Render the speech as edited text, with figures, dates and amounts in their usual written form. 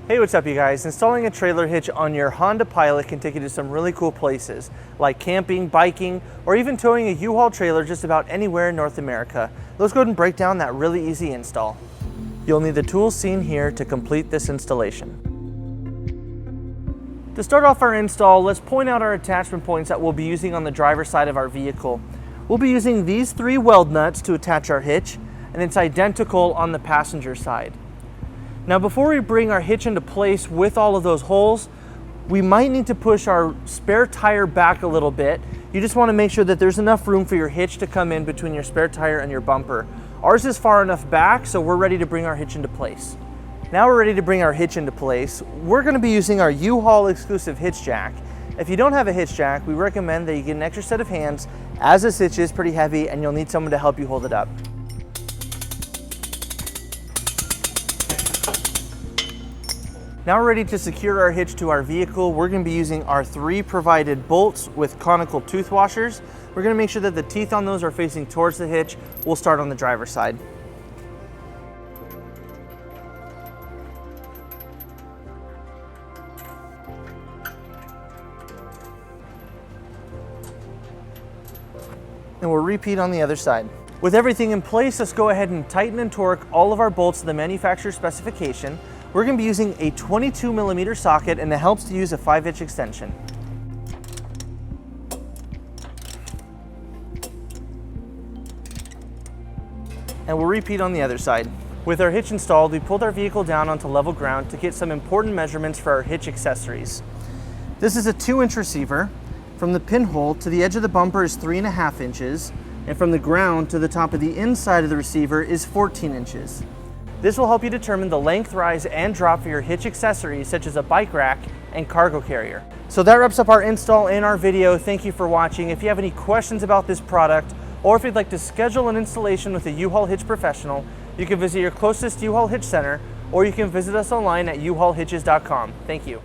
Hey, what's up you guys? Installing a trailer hitch on your Honda Pilot can take you to some really cool places, like camping, biking, or even towing a U-Haul trailer just about anywhere in North America. Let's go ahead and break down that really easy install. You'll need the tools seen here to complete this installation. To start off our install, let's point out our attachment points that we'll be using on the driver's side of our vehicle. We'll be using these 3 weld nuts to attach our hitch, and it's identical on the passenger side. Now before we bring our hitch into place with all of those holes, we might need to push our spare tire back a little bit. You just want to make sure that there's enough room for your hitch to come in between your spare tire and your bumper. Ours is far enough back, so we're ready to bring our hitch into place. Now we're ready to bring our hitch into place. We're going to be using our U-Haul exclusive hitch jack. If you don't have a hitch jack, we recommend that you get an extra set of hands, as this hitch is pretty heavy and you'll need someone to help you hold it up. Now we're ready to secure our hitch to our vehicle. We're going to be using our 3 provided bolts with conical tooth washers. We're going to make sure that the teeth on those are facing towards the hitch. We'll start on the driver's side. And we'll repeat on the other side. With everything in place, let's go ahead and tighten and torque all of our bolts to the manufacturer's specification. We're going to be using a 22mm socket, and it helps to use a 5-inch extension. And we'll repeat on the other side. With our hitch installed, we pulled our vehicle down onto level ground to get some important measurements for our hitch accessories. This is a 2-inch receiver. From the pinhole to the edge of the bumper is 3.5 inches, and from the ground to the top of the inside of the receiver is 14 inches. This will help you determine the length, rise, and drop for your hitch accessories such as a bike rack and cargo carrier. So that wraps up our install and our video. Thank you for watching. If you have any questions about this product, or if you'd like to schedule an installation with a U-Haul hitch professional, you can visit your closest U-Haul hitch center, or you can visit us online at uhaulhitches.com. Thank you.